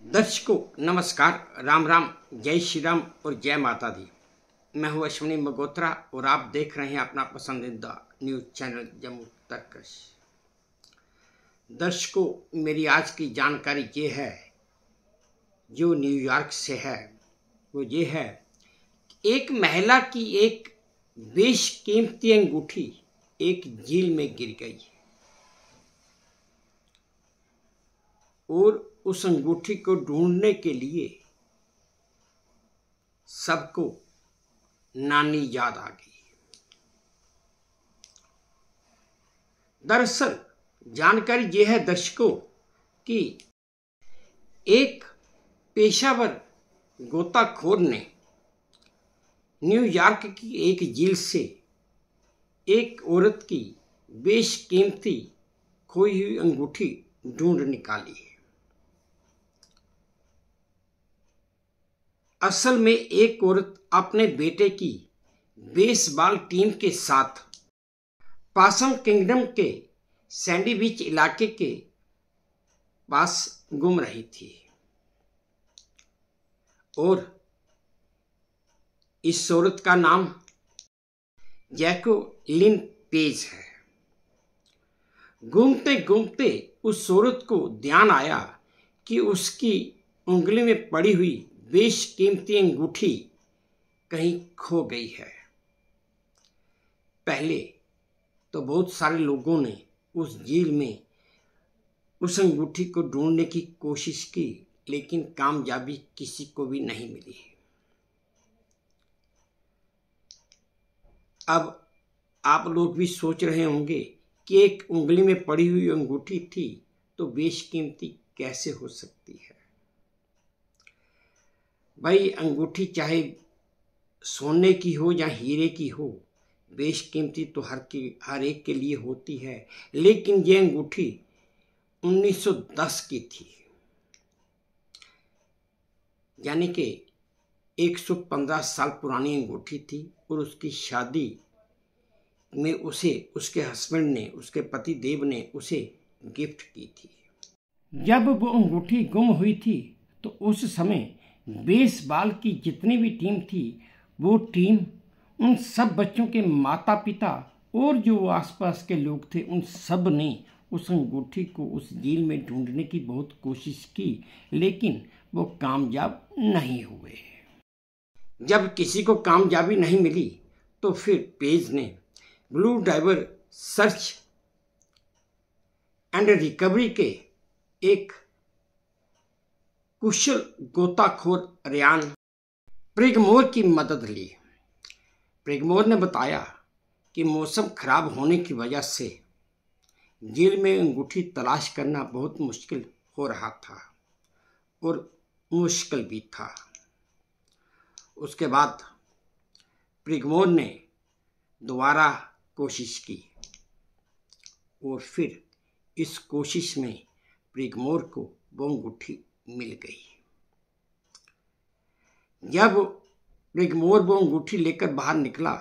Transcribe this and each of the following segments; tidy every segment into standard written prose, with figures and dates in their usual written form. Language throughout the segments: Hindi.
दर्शकों नमस्कार, राम राम, जय श्री राम और जय माता दी। मैं हूं अश्विनी मगोत्रा और आप देख रहे हैं अपना पसंदीदा न्यूज चैनल जम्मू तर्कश। दर्शकों, मेरी आज की जानकारी ये है जो न्यूयॉर्क से है, वो ये है कि एक महिला की एक बेशकीमती अंगूठी एक झील में गिर गई और उस अंगूठी को ढूंढने के लिए सबको नानी याद आ गई। दरअसल जानकारी यह है दर्शकों कि एक पेशावर गोताखोर ने न्यूयॉर्क की एक झील से एक औरत की बेशकीमती खोई हुई अंगूठी ढूंढ निकाली है। असल में एक औरत अपने बेटे की बेसबॉल टीम के साथ पासम किंगडम के सैंडी बीच इलाके के पास घूम रही थी और इस औरत का नाम जैक्वेलिन पेज है। घूमते घूमते उस औरत को ध्यान आया कि उसकी उंगली में पड़ी हुई बेशकीमती अंगूठी कहीं खो गई है। पहले तो बहुत सारे लोगों ने उस झील में उस अंगूठी को ढूंढने की कोशिश की, लेकिन कामयाबी किसी को भी नहीं मिली। अब आप लोग भी सोच रहे होंगे कि एक उंगली में पड़ी हुई अंगूठी थी तो बेशकीमती कैसे हो सकती है। भाई, अंगूठी चाहे सोने की हो या हीरे की हो, बेशकीमती तो हर एक के लिए होती है, लेकिन यह अंगूठी 1910 की थी, यानी कि 115 साल पुरानी अंगूठी थी और उसकी शादी में उसे उसके हस्बैंड ने, उसके पति देव ने उसे गिफ्ट की थी। जब वो अंगूठी गुम हुई थी तो उस समय बेसबॉल की जितनी भी टीम थी, वो टीम उन सब बच्चों के माता पिता और जो आसपास के लोग थे, उन सब ने उस अंगूठी को उस झील में ढूंढने की बहुत कोशिश की, लेकिन वो कामयाब नहीं हुए। जब किसी को कामयाबी नहीं मिली तो फिर पेज ने blue diver search and recovery के एक कुशल गोताखोर रियान प्रिगमोर की मदद ली। प्रिगमोर ने बताया कि मौसम खराब होने की वजह से झील में अंगूठी तलाश करना बहुत मुश्किल हो रहा था और मुश्किल भी था। उसके बाद प्रिगमोर ने दोबारा कोशिश की और फिर इस कोशिश में प्रिगमोर को वो अंगूठी मिल गई। जब प्रिगमोर वो अंगूठी लेकर बाहर निकला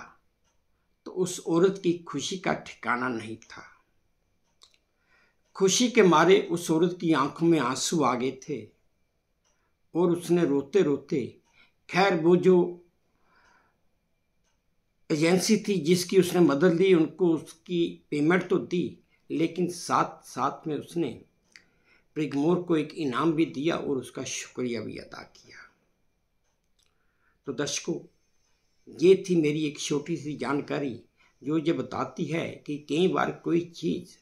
तो उस औरत की खुशी का ठिकाना नहीं था। खुशी के मारे उस औरत की आंखों में आंसू आ गए थे और उसने रोते रोते, खैर वो जो एजेंसी थी जिसकी उसने मदद ली, उनको उसकी पेमेंट तो दी, लेकिन साथ साथ में उसने प्रिगमोर को एक इनाम भी दिया और उसका शुक्रिया भी अदा किया। तो दर्शकों, ये थी मेरी एक छोटी सी जानकारी जो ये बताती है कि कई बार कोई चीज़,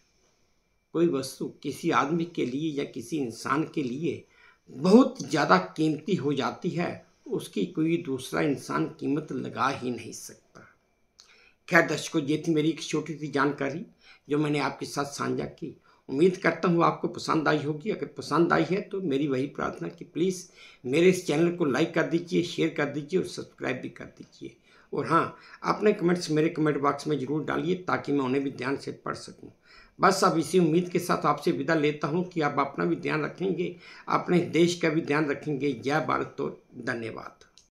कोई वस्तु किसी आदमी के लिए या किसी इंसान के लिए बहुत ज़्यादा कीमती हो जाती है, उसकी कोई दूसरा इंसान कीमत लगा ही नहीं सकता। खैर दर्शकों, ये थी मेरी एक छोटी सी जानकारी जो मैंने आपके साथ साझा की। उम्मीद करता हूँ आपको पसंद आई होगी। अगर पसंद आई है तो मेरी वही प्रार्थना कि प्लीज़ मेरे इस चैनल को लाइक कर दीजिए, शेयर कर दीजिए और सब्सक्राइब भी कर दीजिए। और हाँ, अपने कमेंट्स मेरे कमेंट बॉक्स में ज़रूर डालिए ताकि मैं उन्हें भी ध्यान से पढ़ सकूँ। बस अब इसी उम्मीद के साथ आपसे विदा लेता हूँ कि आप अपना भी ध्यान रखेंगे, अपने देश का भी ध्यान रखेंगे। जय भारत और धन्यवाद।